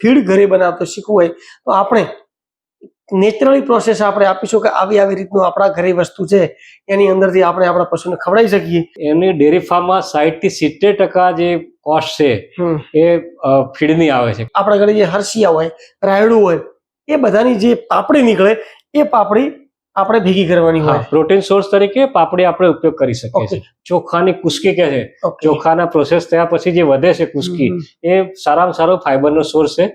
Feed ઘરે બનાવતો શીખવું હોય તો આપણે નેચરલી પ્રોસેસ આપણે આપીશું કે આવી આવી રીતનું આપણા ઘરે વસ્તુ છે એની અંદરથી આપણે આપણા પશુને ખવડાવી શકીએ. એમની ડેરી ફાર્મમાં 60 થી 70% જે કોસ્ટ છે એ ફીડની આવે છે. આપણા ઘરે જે હરસિયા હોય, રાયડું હોય, એ બધાની જે પાપડી નીકળે એ પાપડી આપણે ભેગી કરવાની હોય. પ્રોટીન સોર્સ તરીકે પાપડી આપણે ઉપયોગ કરી શકીએ છીએ. ચોખાની કુસ્કી કે છે, ચોખાના પ્રોસેસ થયા પછી જે વધે છે કુસ્કી, એ સારામાં સારો ફાઈબરનો સોર્સ છે.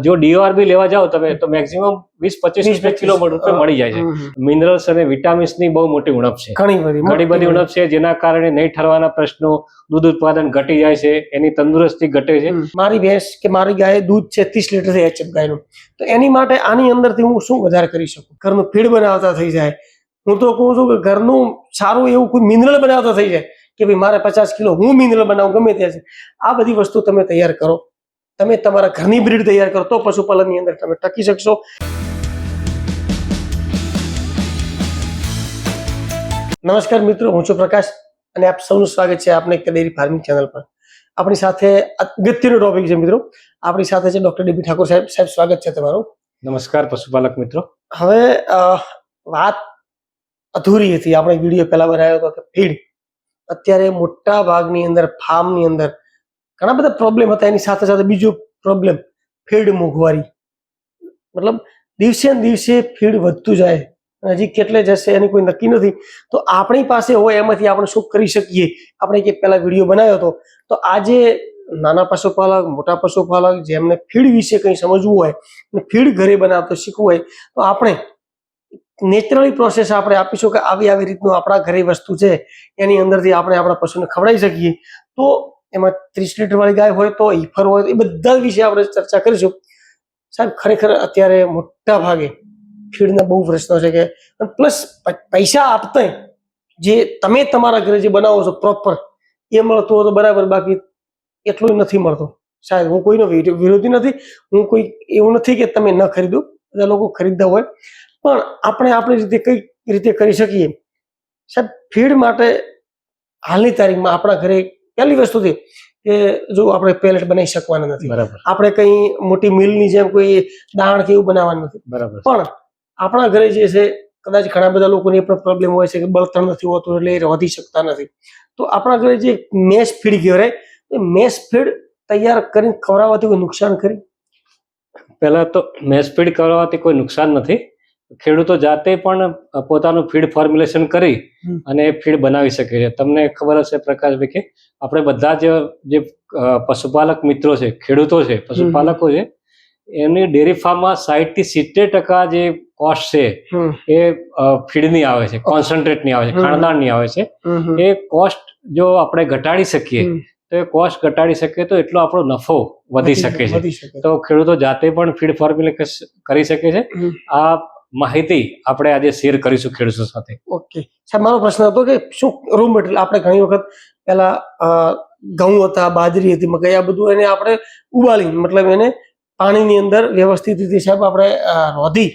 જો DORB લેવા જાઓ તમે તો મેક્સિમમ 20-25 રૂપિયા કિલો મળી જાય છે. મિનરલ્સ અને વિટામિન્સની બહુ મોટી ઉણપ છે, ઘણી બધી ઉણપ છે, જેના કારણે નહીં ઠરવાના પ્રશ્નો, દૂધ ઉત્પાદન ઘટી જાય છે, એની તંદુરસ્તી ઘટે છે. મારી ભેંસ કે મારી ગાય દૂધ છે 30 લીટર છે HF ગાયનું, તો એની માટે આની અંદરથી હું શું વધારે કરી શકું? ઘરનું ફીડ બનાવતા થઈ જાય. હું તો કહું છું કે ઘરનું સારું એવું કોઈ મિનરલ બનાવતા થઈ જાય કે ભાઈ મારે 50 કિલો હું મિનરલ બનાવું ગમે ત્યાં છે. આ બધી વસ્તુ તમે તૈયાર કરો, તમે તમારા ઘરની બ્રીડ તૈયાર કરો તો પશુપાલનની અંદર તમે ટકી શકશો. નમસ્કાર મિત્રો, હું છું પ્રકાશ અને આપ સૌનું સ્વાગત છે આપને ડેરી ફાર્મિંગ ચેનલ પર. આપણી સાથે અગત્યનો ટોપિક છે મિત્રો. આપણી સાથે છે ડોક્ટર DB ઠાકોર સાહેબ. સાહેબ, સ્વાગત છે તમારું. નમસ્કાર પશુપાલક મિત્રો. હવે વાત અધૂરી હતી, આપણે વિડીયો પહેલા બનાવ્યો હતો કે ફીડ. અત્યારે મોટા ભાગની અંદર ફાર્મની અંદર ઘણા બધા પ્રોબ્લેમ હતા. એની સાથે સાથે બીજો પ્રોબ્લેમ ફીડ મોંઘવારી. મતલબ દિવસે ને દિવસે ફીડ વધતું જાય, હજી કેટલે જશે એની કોઈ નક્કી નથી. તો આપણી પાસે હોય એમાંથી આપણે શું કરી શકીએ? આપણે એક પહેલા વિડીયો બનાવ્યો હતો. તો આજે નાના પશુપાલક, મોટા પશુપાલક જેમને ફીડ વિશે કંઈ સમજવું હોય અને ફીડ ઘરે બનાવતો શીખવું હોય તો આપણે નેચરલી પ્રોસેસ આપણે આપીશું કે આવી આવી રીતનું આપણા ઘરે વસ્તુ છે એની અંદરથી આપણે આપણા પશુને ખવડાવી શકીએ. તો એમાં 30 લીટર વાળી ગાય હોય તો, ઈફર હોય, એ બધા વિશે આપણે ચર્ચા કરીશું. સાહેબ, ખરેખર અત્યારે મોટા ભાગે ફીડના બહુ પ્રશ્નો છે કે પ્લસ પૈસા આપતા જે તમે તમારા ઘરે જે બનાવો છો પ્રોપર એ મળતું હોય તો બરાબર, બાકી એટલું નથી મળતું. સાહેબ, હું કોઈનો વિરોધી નથી, હું કોઈ એવું નથી કે તમે ન ખરીદો, બધા લોકો ખરીદતા હોય, પણ આપણે આપણી રીતે કઈ રીતે કરી શકીએ? સાહેબ, ફીડ માટે હાલની તારીખમાં આપણા ઘરે પહેલી વસ્તુ છે કે જો આપણે પેલેટ બનાવી શકવાના નથી, આપણે કઈ મોટી મિલની જેમ કોઈ દાણ કે એવું બનાવવાનું નથી, પણ આપણા ઘરે જે છે કદાચ ઘણા બધા લોકોને એ પણ પ્રોબ્લેમ હોય છે કે બળતણ નથી હોતું એટલે એ વધી શકતા નથી. તો આપણા ઘરે જે મેશ ફીડ કહેવાય, એ મેશ ફીડ તૈયાર કરીને ખવડાવવાથી કોઈ નુકસાન ખરી? પહેલા તો મેશ ફીડ ખવડાવવાથી કોઈ નુકસાન નથી. ખેડૂતો જાતે પણ પોતાનું ફીડ ફોર્મ્યુલેશન કરી અને ફીડ બનાવી શકે છે. તમને ખબર હશે પ્રકાશભાઈ કે આપણે બધા જે પશુપાલક મિત્રો છે, ખેડૂતો છે, પશુપાલકો છે, એમની ડેરી ફાર્મમાં 60 થી 70% જે કોસ્ટ છે એ ફીડની આવે છે, કોન્સન્ટ્રેટની આવે છે, ખાણદાણની આવે છે. એ કોસ્ટ જો આપણે ઘટાડી શકીએ તો એ કોસ્ટ ઘટાડી શકીએ તો એટલો આપણો નફો વધી શકે છે. તો ખેડૂતો જાતે પણ ફીડ ફોર્મ્યુલેશન કરી શકે છે. આ માહિતી આપણે આજે શેર કરીશું ખેડૂતો સાથે. ઓકે સાહેબ, મારો પ્રશ્ન હતો કે શું રો મટીરિયલ આપણે ઘણી વખત પેલા ઘઉં હતા, બાજરી હતી, મકાઈ, આ બધું એને આપણે ઉબાલી મતલબ એને પાણીની અંદર વ્યવસ્થિત રીતે સાહેબ આપણે રોધી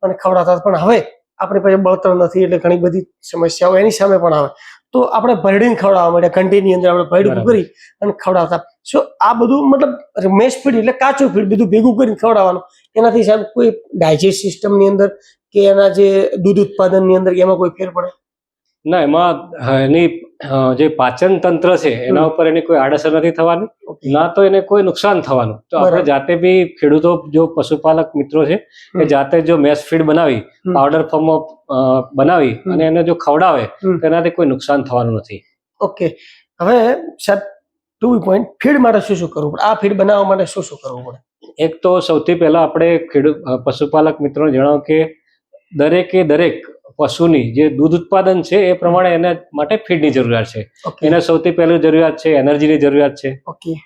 અને ખવડાવતા, પણ હવે આપણી પાસે બળતણ નથી એટલે ઘણી બધી સમસ્યાઓ એની સામે પણ આવે તો આપણે ભરડીને ખવડાવવા માંડ્યા, કન્ટેનરની અંદર આપણે ભરડું કરી અને ખવડાવતા. શું આ બધું મતલબ મેશ ફીડ એટલે કાચું ફીડ બધું ભેગું કરીને ખવડાવવાનું, એનાથી સાહેબ કોઈ ડાયજેસ્ટ સિસ્ટમની અંદર કે એના જે દૂધ ઉત્પાદનની અંદર એમાં કોઈ ફેર પડે? ના, એમાં એની જે પાચન તંત્ર છે એના ઉપર એની કોઈ આડઅસર નથી થવાની, ના તો એને કોઈ નુકસાન થવાનું. તો આપણે જાતે બી ખેડૂતો જો પશુપાલક મિત્રો છે એ જાતે જો મેશ ફીડ બનાવી પાવડર ફોર્મમાં બનાવી અને એને જો ખવડાવે તો એનાથી કોઈ નુકસાન થવાનું નથી. ઓકે, હવે સાહેબ ટુ પોઈન્ટ, ફીડ માટે શું શું કરવું પડે? આ ફીડ બનાવવા માટે શું શું કરવું પડે? એક તો સૌથી પહેલા આપણે પશુપાલક મિત્રોને જણાવો કે દરેક પશુની જે દૂધ ઉત્પાદન છે એ પ્રમાણે એના માટે ફીડની જરૂરિયાત છે. એને સૌથી પહેલી જરૂરિયાત છે એનર્જીની જરૂરિયાત છે,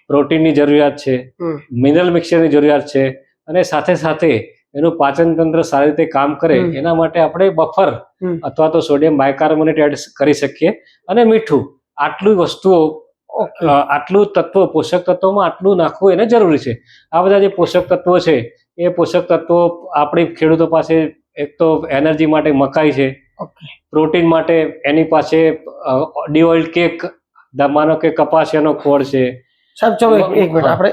પ્રોટીનની જરૂરિયાત છે, મિનરલ મિક્સચરની જરૂરિયાત છે, અને સાથે સાથે એનું પાચન તંત્ર સારી રીતે કામ કરે એના માટે આપણે બફર અથવા તો સોડિયમ બાયકાર્બોનેટ એડ કરી શકીએ, અને મીઠું. આટલી વસ્તુઓ, આટલું તત્વો, પોષક તત્વોમાં આટલું નાખવું એને જરૂરી છે. આ બધા જે પોષક તત્વો છે એ પોષક તત્વો આપણી ખેડૂતો પાસે એક તો એનર્જી માટે મકાઈ છે, પ્રોટીન માટે એની પાસે ડીઓઇલ્ડ કેક, માનો કે કપાસિયાનો ખોળ છે. સાહેબ ચલો એક મિનિટ, આપણે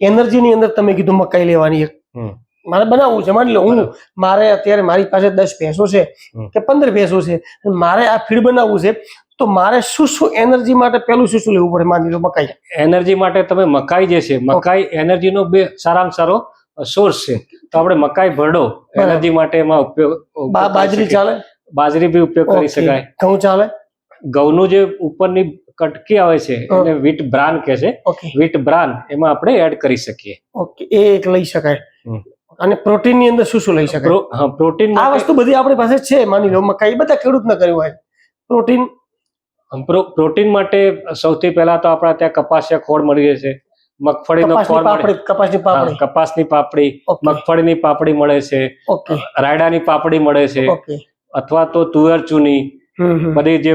એનર્જીની અંદર તમે કીધું મકાઈ લેવાની એક હમ. મારે બનાવવું છે, માની લો મારે અત્યારે મારી પાસે 10 ભેંસો છે કે 15 ભેંસો છે, મારે આ ફીડ બનાવવું છે, તો મારે શું એનર્જી માટે પેલું શું લેવું પડે? માની લો મકાઈ એનર્જી માટે તમે મકાઈ જે છે, મકાઈ એનર્જીનો સારામાં સારો સોર્સ છે, તો આપણે મકાઈ ભરડો એનર્જી માટે એમાં ઉપયોગ બાજરી ચાલે, બાજરી બી ઉપયોગ કરી શકાય, ઘઉં ચાલે, ઘઉંનું જે ઉપરની કટકી આવે છે એને વીટ બ્રાન કહે છે, વીટ બ્રાન એમાં આપણે એડ કરી શકીએ. ઓકે, એ એક લઈ શકાય. અને પ્રોટીન ની અંદર શું લઈ શકાય? પ્રોટીન આ વસ્તુ બધી આપણી પાસે છે. માની લો મકાઈ બધા ખેડૂત ન કર્યું હોય, પ્રોટીન માટે સૌથી પહેલા તો આપણા ત્યાં કપાસિયા ખોળ મળી જશે, મગફળીનો ખોળ મળે, કપાસની પાપડી, મગફળીની પાપડી મળે છે, રાયડાની પાપડી મળે છે, અથવા તો તુવેર ચૂની, બધી જે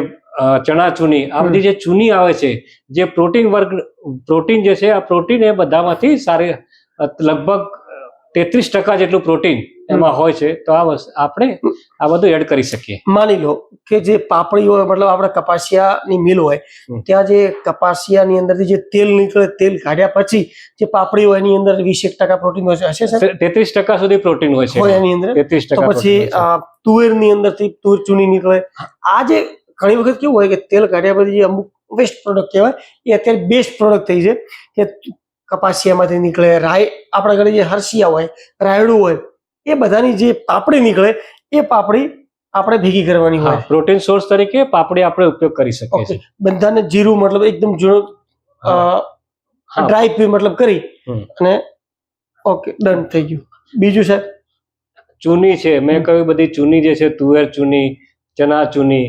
ચણા ચૂની, આ બધી જે ચૂની આવે છે, જે પ્રોટીન જે છે, આ પ્રોટીન એ બધામાંથી સારી લગભગ 33% જેટલું પ્રોટીન એમાં હોય છે. તો આપણે આ બધું એડ કરી શકીએ. માની લો કે જે પાપડી હોય, મતલબ આપણે કપાસિયાની મિલ હોય, ત્યાં જે કપાસિયાની અંદરથી જે તેલ નીકળે, તેલ કાઢ્યા પછી જે પાપડી હોય એની અંદર 20% પ્રોટીન હોય છે, હશે સર? 33% સુધી પ્રોટીન હોય છે એની અંદર. 33%. પછી તુવેરની અંદરથી તુવેર ચૂની નીકળે. આ જે ઘણી વખત કેવું હોય કે તેલ કાઢ્યા પછી જે અમુક વેસ્ટ પ્રોડક્ટ કહેવાય, એ અત્યારે બેસ્ટ પ્રોડક્ટ થઈ છે કે કપાસિયામાંથી નીકળે, રાય આપણા ઘરે જે હરસિયા હોય, રાયડું હોય, એ બધાની જે પાપડી નીકળે એ પાપડી આપણે ભેગી કરવાની હોય. પ્રોટીન સોર્સ તરીકે પાપડી આપણે ઉપયોગ કરી શકીએ છીએ. બધાને જીરું મતલબ એકદમ ડ્રાય પી મતલબ કરી અને ઓકે ડન થઈ ગયું. બીજું સાહેબ ચૂની છે, મેં કહ્યું બધી ચૂની જે છે, તુવેર ચૂની, ચના ચૂની,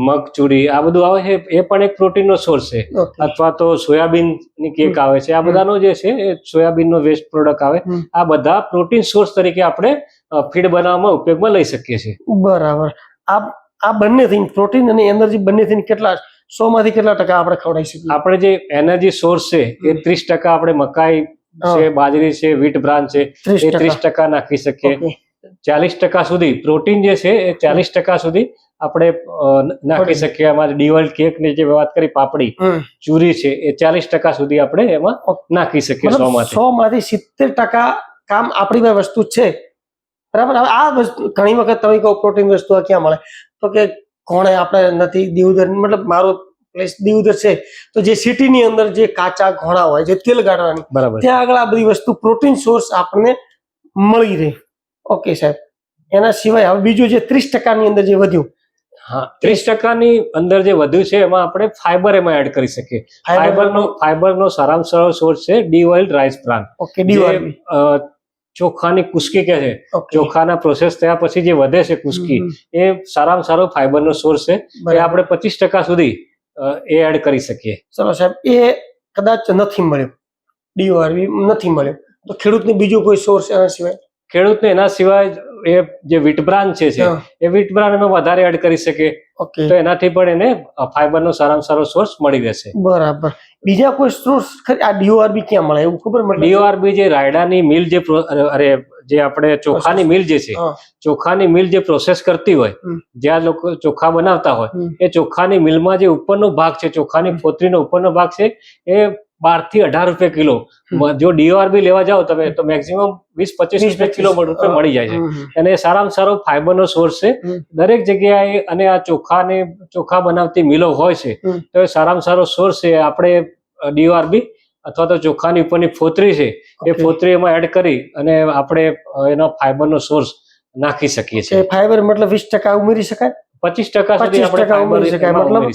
મગ ચૂરી, આ બધું આવે છે, એ પણ એક પ્રોટીનનો સોર્સ છે. અથવા તો સોયાબીન ની કેક આવે છે, આ બધાનો જે છે એ સોયાબીનનો વેસ્ટ પ્રોડક્ટ આવે, આ બધા પ્રોટીન સોર્સ તરીકે આપણે ફીડ બનાવવામાં ઉપયોગમાં લઈ શકીએ છીએ. બરાબર. આ બંને થઈને પ્રોટીન અને એનર્જી બંને થઈને કેટલા 100 માંથી કેટલા ટકા આપણે ખવડાવી શકીએ? આપણે જે એનર્જી સોર્સ છે એ 30% આપણે મકાઈ છે, બાજરી છે, વીટ બ્રાન છે, એ 30% નાખી શકીએ. 40% સુધી પ્રોટીન જે છે એ 40% સુધી આપણે નાખી શકીએ. અમારી ડીવર્લ્ડ કેક ની જે વાત કરી, પાપડી ચૂરી છે, એ 40% સુધી આપણે એમાં નાખી શકીએ. 100 માંથી 70% કામ આપણી પાસે વસ્તુ છે. બરાબર. હવે આ વસ્તુ ઘણી વખત તમે કહો પ્રોટીન વસ્તુ ક્યાં મળે, તો કે કોણે આપણે નથી દીવદર, મતલબ મારો પ્લેસ દીવદર છે, તો જે સિટીની અંદર જે કાચા ઘોડા હોય, જે તેલ ગાળવાની, ત્યાં આગળ આ બધી વસ્તુ પ્રોટીન સોર્સ આપણને મળી રહે. ઓકે સાહેબ. એના સિવાય હવે બીજું જે 30% ની અંદર જે વધ્યું, 30% ની અંદર જે વધ્યું છે એમાં આપણે ફાઈબર એમાં એડ કરી શકીએ. ફાઈબરનો સારામાં સારો સોર્સ છે ડી-ઓઇલ્ડ રાઈસ બ્રાન. ચોખાની કુસ્કી કહે છે, ચોખાના પ્રોસેસ થયા પછી જે વધે છે કુસ્કી, એ સારામાં સારો ફાઈબરનો સોર્સ છે. એ આપણે 25% સુધી એ એડ કરી શકીએ. ચલો સાહેબ, એ કદાચ નથી મળ્યો, ડી-ઓઆરબી નથી મળ્યો, તો ખેડૂતને બીજો કોઈ સોર્સ એના સિવાય? ખેડૂતને એના સિવાય એ જે વીટ બ્રાન છે, એ વીટ બ્રાન એમાં વધારે એડ કરી શકે, તો એનાથી પણ એને ફાઈબરનો સારામાં સારો સોર્સ મળી રહેશે. બરાબર. બીજા કોઈ સોર્સ આ ડીઓઆરબી ક્યાં મળે એવું ખબર મળે? ડીઓઆરબી જે રાયડાની મિલ જે જે આપણે ચોખાની મિલ જે છે, ચોખાની મિલ જે પ્રોસેસ કરતી હોય, જ્યાં લોકો ચોખા બનાવતા હોય, એ ચોખાની મિલમાં જે ઉપરનો ભાગ છે, ચોખાની ફોતરીનો ઉપરનો ભાગ છે, એ 12 થી 18 રૂપિયા કિલો. જો ડીઓઆરબી લેવા જાઓ તમે તો મેક્સિમમ 20-25 રૂપિયા કિલો મળી જાય છે. અને સારામાં સારો ફાઈબરનો સોર્સ છે દરેક જગ્યાએ. અને આ ચોખા બનાવતી મિલો હોય છે, તો એ સારામાં સારો સોર્સ છે. આપણે ડીઓઆરબી અથવા તો ચોખાની ઉપરની ફોતરી છે, એ ફોતરી એમાં એડ કરી અને આપણે એનો ફાઈબરનો સોર્સ નાખી શકીએ છીએ. ફાઈબર મતલબ 20% ઉમેરી શકાય, 25% સુધી આપણે ઉમેરી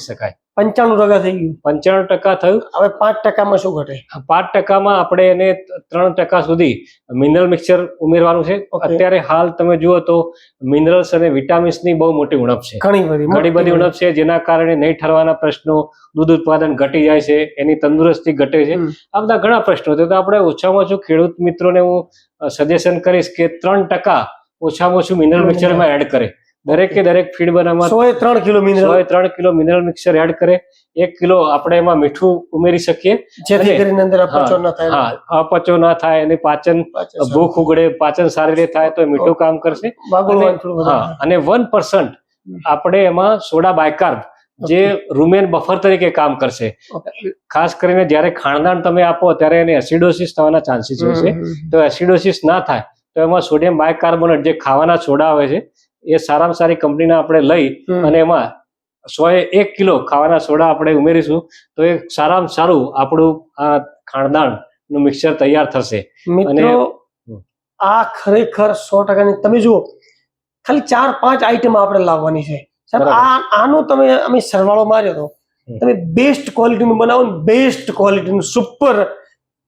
શકાય. 95% થઈ ગયું, 95% થયું. હવે 5% શું ઘટે? 5% આપણે એને 3% સુધી મિનરલ મિક્સચર ઉમેરવાનું છે. અત્યારે હાલ તમે જુઓ તો મિનરલ્સ અને વિટામિન્સ ની બહુ મોટી ઉણપ છે, ઘણી બધી ઉણપ છે, જેના કારણે નહીં ઠરવાના પ્રશ્નો, દૂધ ઉત્પાદન ઘટી જાય છે, એની તંદુરસ્તી ઘટે છે, આ બધા ઘણા પ્રશ્નો છે. તો આપણે ઓછામાં ઓછું ખેડૂત મિત્રોને હું સજેશન કરીશ કે 3% ઓછામાં ઓછું મિનરલ મિક્સચરમાં એડ કરે. દરેકે દરેક ફીડ બનાવવા 103 કિલો મિનરલ મિક્સચર એડ કરે. 1 કિલો આપણે એમાં મીઠું ઉમેરી શકીએ, જેથી કરીને અંદર અપચો ન થાય. અપચો ન થાય, અને પાચન, ભૂખ ઉગડે, પાચન સારી રીતે થાય તો મીઠું કામ કરશે. અને 1% આપણે એમાં સોડા બાયકાર્બ જે રૂમેન બફર તરીકે કામ કરશે. ખાસ કરીને જ્યારે ખાણદાણ તમે આપો ત્યારે એને એસિડોસિસ થવાના ચાન્સીસ હોય છે. તો એસિડોસિસ ના થાય તો એમાં સોડિયમ બાયકાર્બોનેટ જે ખાવાના સોડા આવે છે એ સારામાં સારી કંપનીના આપણે લઈ અને એમાં 101 કિલો ખાવાના સોડા આપણે ઉમેરીશું તો એ સારામાં સારું આપણું આ ખાણદાણનું મિક્સચર તૈયાર થશે. મિત્રો આ ખરેખર 100%. તમે જુઓ ખાલી 4-5 આઈટમ આપણે લાવવાની છે સાહેબ. આનો તમે અમે સરવાળો માર્યો તો તમે બેસ્ટ ક્વોલિટીનું બનાવો ને, બેસ્ટ ક્વોલિટીનું સુપર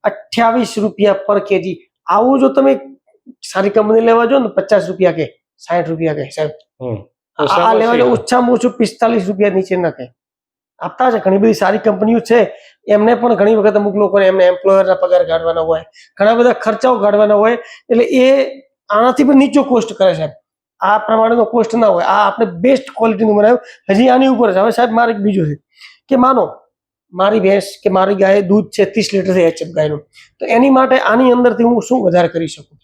28 રૂપિયા પર કેજી. આવું જો તમે સારી કંપની લેવા જો ને 50 રૂપિયા કે 60 રૂપિયા કે સાહેબ, આ લેવા જો ઓછામાં ઓછું 45 રૂપિયા નીચે ના કે આપતા છે. ઘણી બધી સારી કંપનીઓ છે, એમને પણ ઘણી વખત અમુક લોકો એમને એમ્પ્લોયરના પગાર કાઢવાના હોય, ઘણા બધા ખર્ચાઓ કાઢવાના હોય, એટલે એ આનાથી પણ નીચો કોસ્ટ કરે છે. આ પ્રમાણેનો કોસ્ટ ના હોય. આ આપણે બેસ્ટ ક્વોલિટીનું બનાવ્યું. હજી આની ઉપર છે. હવે સાહેબ મારે એક બીજું છે કે માનો મારી ભેંસ કે મારી ગાય દૂધ છે 30 લીટર છે HF ગાયનું, તો એની માટે આની અંદરથી હું શું વધારે કરી શકું?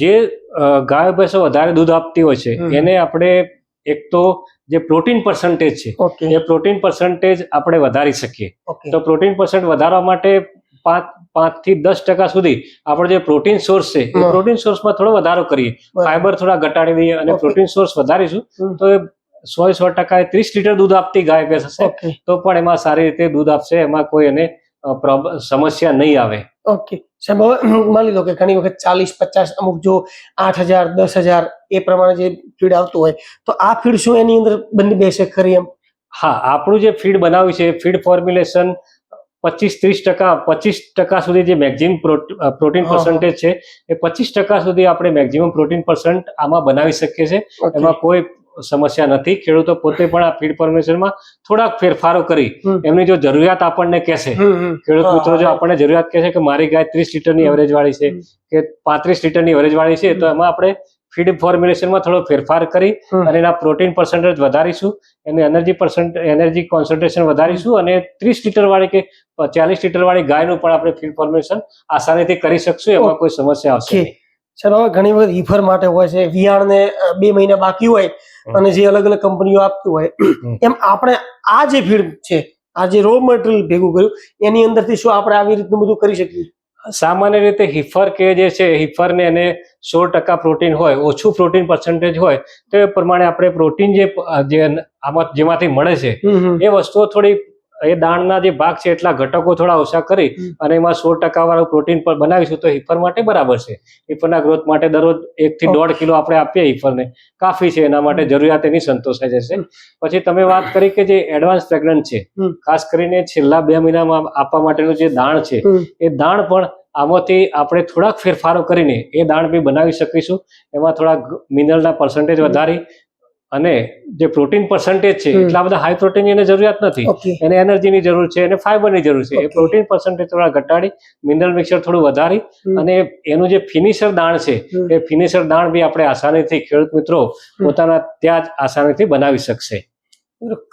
જે ગાય ભેંસો વધારે દૂધ આપતી હોય છે એને આપણે એક તો જે પ્રોટીન પર્સન્ટેજ છે એ પ્રોટીન પર્સન્ટેજ આપણે વધારી શકીએ. તો પ્રોટીન પર્સન્ટ વધારવા માટે 5 થી 10% સુધી આપણો જે પ્રોટીન સોર્સ છે એ પ્રોટીન સોર્સમાં થોડો વધારો કરીએ, ફાઈબર થોડા ઘટાડી દઈએ અને પ્રોટીન સોર્સ વધારીશું તો 100% 30 લીટર દૂધ આપતી ગાય ભેંસ હશે તો પણ એમાં સારી રીતે દૂધ આપશે, એમાં કોઈ એને સમસ્યા નહીં આવે. ઓકે સાહેબ, હવે માની લો કે ઘણી વખત 40-50 અમુક જો 8,000 10,000 એ પ્રમાણે જે ફીડ આવતું હોય તો આ ફીડ શું એની અંદર બંને બેસે ખરી એમ? હા, આપણું જે ફીડ બનાવ્યું છે ફીડ ફોર્મ્યુલેશન 25% સુધી જે મેક્સિમમ પ્રોટીન પર્સન્ટેજ છે એ 25% સુધી આપણે મેક્સિમમ પ્રોટીન પર્સન્ટ આમાં બનાવી શકીએ છીએ. એમાં કોઈ સમસ્યા નથી. ખેડૂતો પોતે પણ આ ફીડ ફોર્મ્યુલેશનમાં થોડાક ફેરફારો કરી એમની જો જરૂરિયાત આપણને કહેશે, ખેડૂત મિત્રો જો આપણને જરૂરિયાત કહેશે કે મારી ગાય 30 લીટરની એવરેજ વાળી છે કે 35 લીટરની એવરેજ વાળી છે, તો એમાં આપણે ફીડ ફોર્મ્યુલેશનમાં થોડો ફેરફાર કરી અને એના પ્રોટીન પર્સન્ટેજ વધારીશું, એની એનર્જી કોન્સન્ટ્રેશન વધારીશું અને 30 લીટર વાળી કે 40 લીટર વાળી ગાયનું પણ આપણે ફીડ ફોર્મ્યુલેશન આસાનીથી કરી શકશું. એમાં કોઈ સમસ્યા આવશે નહીં. સર, હવે ઘણી વખત હીફર માટે હોય છે, વિયાણને 2 મહિના બાકી હોય અને જે અલગ અલગ કંપનીઓ આપતી હોય, એમ આપણે આ જે ફીડ છે, આ જે રો મટીરિયલ ભેગું કર્યું એની અંદરથી શું આપણે આવી રીતનું બધું કરી શકીએ? સામાન્ય રીતે હીફર કે જે છે હીફરને એને 100% પ્રોટીન હોય, ઓછું પ્રોટીન પર્સન્ટેજ હોય તો એ પ્રમાણે આપણે પ્રોટીન આમાં જેમાંથી મળે છે એ વસ્તુઓ થોડી એ દાણના જે ભાગ છે એટલા ઘટકો થોડા ઓછા કરી અને એમાં 100% વાળું પ્રોટીન પર બનાવીશું તો હીફર માટે બરાબર છે. હીફરના ગ્રોથ માટે દરરોજ 1 થી 1.5 કિલો આપણે આપીએ હીફરને કાફી છે, એના માટે જરૂરિયાત એની સંતોષાઈ જશે. પછી તમે વાત કરી કે જે એડવાન્સ પ્રેગ્નન્ટ છે, ખાસ કરીને છેલ્લા 2 મહિનામાં આપવા માટેનું જે દાણ છે એ દાણ પણ આમાંથી આપણે થોડાક ફેરફારો કરીને એ દાણ બી બનાવી શકીશું. એમાં થોડા મિનરલના પર્સન્ટેજ વધારી અને જે પ્રોટીન પર્સન્ટેજ છે એટલા બધા હાઈ પ્રોટીન એને જરૂરિયાત નથી, એને એનર્જીની જરૂર છે, એને ફાઈબરની જરૂર છે. એ પ્રોટીન પર્સન્ટેજ થોડા ઘટાડી મિનરલ મિક્સર થોડું વધારી અને એનું જે ફિનિશર દાણ છે એ ફિનિશર દાણ બી આપણે આસાનીથી ખેડૂત મિત્રો પોતાના ત્યાં જ આસાનીથી બનાવી શકશે.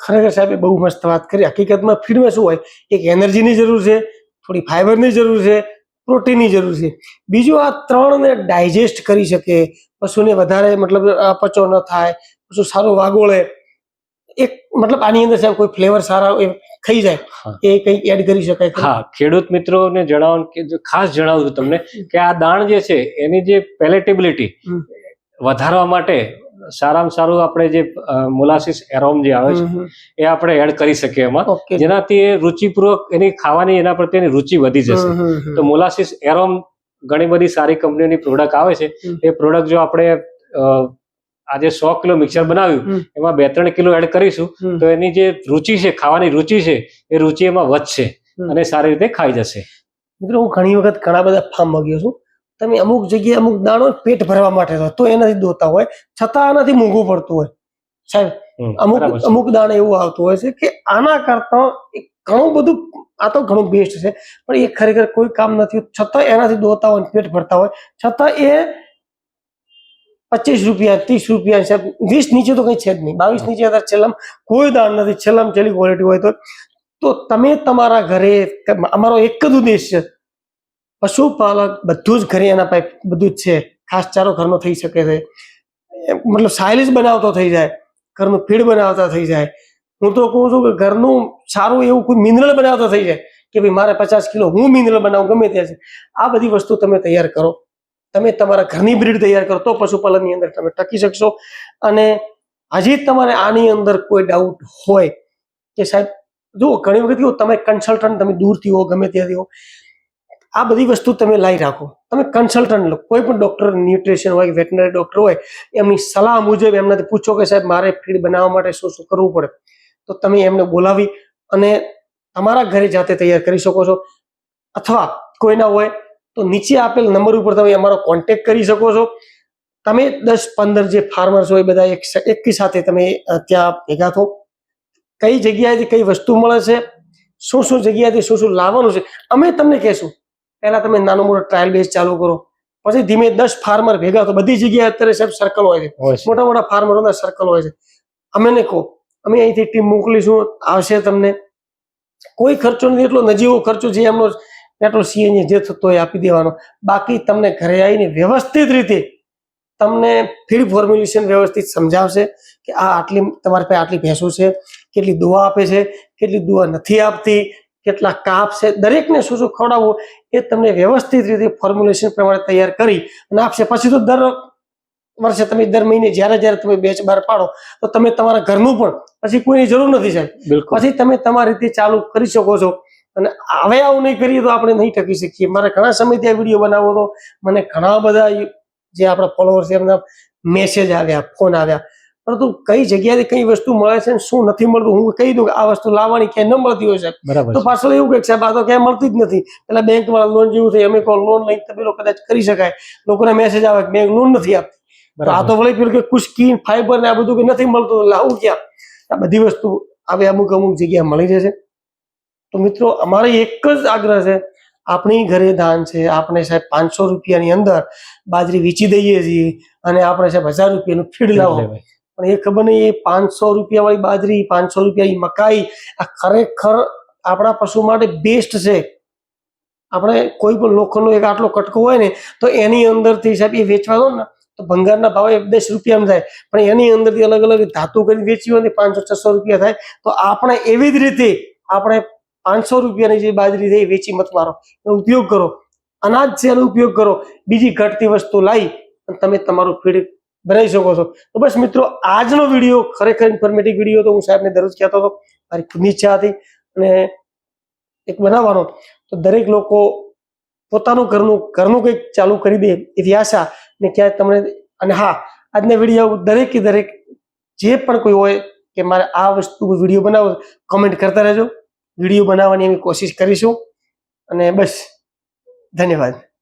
ખરેખર સાહેબ બહુ મસ્ત વાત કરી. હકીકતમાં ફીડમાં શું હોય, એક એનર્જીની જરૂર છે, થોડી ફાઈબરની જરૂર છે, પ્રોટીનની જરૂર છે, બીજું આ ત્રણને ડાયજેસ્ટ કરી શકે, પશુને વધારે મતલબ અપચો ન થાય, પશુ સારું વાગોળે, એક મતલબ આની અંદર સાહેબ કોઈ ફ્લેવર સારા ખાઈ જાય એ કંઈક એડ કરી શકાય? હા, ખેડૂત મિત્રોને જણાવું કે ખાસ જણાવું છું તમને કે આ દાણ જે છે એની જે પેલેટેબિલિટી વધારવા માટે સારામાં સારું આપણે જે મોલાસીસ એરોમ જે આવે છે એ આપણે એડ કરી શકીએ એમાં, જેનાથી એ રુચિપૂર્વક એની ખાવાની એના પ્રત્યેની રુચિ વધી જશે. તો મોલાસીસ એરોમ ઘણી બધી સારી કંપનીઓની પ્રોડક્ટ આવે છે. એ પ્રોડક્ટ જો આપણે આજે 100 કિલો મિક્સર બનાવ્યું એમાં 2-3 કિલો એડ કરીશું તો એની જે રુચિ છે, ખાવાની રુચિ છે, એ રુચિ એમાં વધશે અને સારી રીતે ખાઈ જશે. મિત્રો, હું ઘણી વખત ઘણા બધા ફાર્મ ગયો છું, તમે અમુક જગ્યાએ અમુક દાણો પેટ ભરવા માટે તો એનાથી દોતા હોય છતાં આનાથી મોંઘું પડતું હોય સાહેબ. અમુક દાણા એવું આવતું હોય છે કે આના કરતા ઘણું બધું, આ તો ઘણું બેસ્ટ છે પણ એ ખરેખર કોઈ કામ નથી, છતાં એનાથી દોતા હોય, પેટ ભરતા હોય, છતાં એ 25 રૂપિયા 30 રૂપિયા સાહેબ, 20 નીચે તો કઈ છે જ નહીં, 22 નીચે અત્યારે છેલ્લામાં કોઈ દાણ નથી, છેલ્લામાં છેલ્લી ક્વોલિટી હોય તો તમે તમારા ઘરે, અમારો એક જ ઉદ્દેશ છે, પશુપાલક બધું જ ઘરે એના પાસે બધું જ છે, ખાસ ચારો ઘરનો થઈ શકે છે, મતલબ સાયલેજ બનાવતો થઈ જાય, ઘરનું ફીડ બનાવતા થઈ જાય, હું તો કહું છું કે ઘરનું સારું એવું કોઈ મિનરલ બનાવતો થઈ જાય કે ભાઈ મારે 50 કિલો હું મિનરલ બનાવું ગમે ત્યાં છે. આ બધી વસ્તુ તમે તૈયાર કરો, તમે તમારા ઘરની બ્રીડ તૈયાર કરો તો પશુપાલનની અંદર તમે ટકી શકશો. અને હજી તમારે આની અંદર કોઈ ડાઉટ હોય કે સાહેબ જુઓ, ઘણી વખત કેવું તમે કન્સલ્ટન્ટ, તમે દૂરથી હો ગમે ત્યાંથી હો, આ બધી વસ્તુ તમે લાવી રાખો. તમે કન્સલ્ટન્ટ લો, કોઈ પણ ડોક્ટર, ન્યુટ્રિશન હોય, વેટનરી ડોક્ટર હોય, એમની સલાહ મુજબ એમનાથી પૂછો કે સાહેબ મારે ફીડ બનાવવા માટે શું શું કરવું પડે, તો તમે એમને બોલાવી અને તમારા ઘરે જાતે તૈયાર કરી શકો છો. અથવા કોઈના હોય તો નીચે આપેલ નંબર ઉપર તમે અમારો કોન્ટેક્ટ કરી શકો છો. તમે 10-15 જે ફાર્મર્સ હોય બધા એકી સાથે તમે ત્યાં ભેગા થો, કઈ જગ્યાએથી કઈ વસ્તુ મળે છે, શું શું જગ્યાએથી શું શું લાવવાનું છે, અમે તમને કહેશું. પહેલા તમે નાનો મોટો ટ્રાયલ બેઝ ચાલુ કરો, પછી ધીમે 10 ફાર્મર ભેગા તો બધી જગ્યાએ અત્યારે સાહેબ સર્કલ હોય છે, મોટા મોટા ફાર્મરોના સર્કલ હોય છે. અમે ને કહો, અમે અહીંથી ટીમ મોકલીશું, આવશે, તમને કોઈ ખર્ચો નથી, એટલો નજીવો ખર્ચો જે એમનો પેટ્રોલ સીએનજી જે થતો હોય આપી દેવાનો. બાકી તમને ઘરે આવીને વ્યવસ્થિત રીતે તમને ફીડ ફોર્મ્યુલેશન વ્યવસ્થિત સમજાવશે કે આ આટલી તમારી પાસે આટલી ભેંસો છે, કેટલી દવા આપે છે, કેટલી દવા નથી આપતી, કેટલા કાપ છે, દરેકને શું શું ખવડાવવું એ તમને વ્યવસ્થિત રીતે ફોર્મ્યુલેશન પ્રમાણે તૈયાર કરી અને આપશે. પછી તો દર વર્ષે તમે દર મહિને જ્યારે તમે બેચ બહાર પાડો તો તમે તમારા ઘરનું પણ પછી કોઈની જરૂર નથી સાહેબ. પછી તમે તમારી રીતે ચાલુ કરી શકો છો. અને હવે આવું નહીં કરીએ તો આપણે નહીં ટકી શકીએ. મારે ઘણા સમયથી આ વિડીયો બનાવવો હતો, મને ઘણા બધા જે આપણા ફોલોઅર્સ એમના મેસેજ આવ્યા, ફોન આવ્યા, પરંતુ કઈ જગ્યાએથી કઈ વસ્તુ મળે છે ને શું નથી મળતું હું કહી દઉં કે આ વસ્તુ લાવવાની ક્યાંય ન મળતી હોય સાહેબ, તો પાછળ એવું કે સાહેબ આ તો ક્યાંય મળતી જ નથી. પેલા બેંક વાળા લોન જેવું થાય, અમે કોઈ લોન લઈને તમે કદાચ કરી શકાય, લોકોને મેસેજ આવે કે બેંક લોન નથી આપતી. તો આ તો વળી પેલું કે કુસ્કી ફાઈબર ને આ બધું કે નથી મળતું, લાવું ક્યાં? આ બધી વસ્તુ હવે અમુક જગ્યાએ મળી જશે. તો મિત્રો અમારે એક જ આગ્રહ છે, આપણી ઘરે ધાન છે, આપણે સાહેબ 500 રૂપિયાની અંદર બાજરી વેચી દઈએ છીએ અને આપણે સાહેબ 1000 રૂપિયાનું ફીડ લાવો. પણ એ ખબર નહીં, એ 500 રૂપિયા વાળી બાજરી, 500 રૂપિયાની મકાઈ આ ખરેખર આપણા પશુ માટે બેસ્ટ છે. આપણે કોઈ પણ લોખંડનો એક આટલો કટકો હોય ને તો એની અંદરથી સાહેબ એ વેચવા દો ને તો ભંગારના ભાવે 10 રૂપિયામાં થાય, પણ એની અંદરથી અલગ અલગ ધાતુ કરી વેચી હોય ને 500-600 રૂપિયા થાય. તો આપણે એવી જ રીતે આપણે 500 રૂપિયાની જે બાજરી થઈ વેચી મત મારો, એનો ઉપયોગ કરો, અનાજ છે એનો ઉપયોગ કરો, બીજી ઘટતી વસ્તુ લાવી અને તમે તમારું ફીડ બનાવી શકો છો. તો બસ મિત્રો, આજનો વિડીયો ખરેખર ઇન્ફોર્મેટિવ વિડીયો તો હું સાહેબને દરરોજ કહેતો હતો, મારી ખુદની ઈચ્છા હતી અને એક બનાવવાનો. તો દરેક લોકો પોતાનું ઘરનું કંઈક ચાલુ કરી દે એવી આશા ને ક્યાંય તમને. અને હા, આજના વિડીયો દરેકે દરેક જે પણ કોઈ હોય કે મારે આ વસ્તુ વિડીયો બનાવો, કોમેન્ટ કરતા રહેજો. વિડીયો બનાવવાની અમે કોશિશ કરીશું. અને બસ, ધન્યવાદ.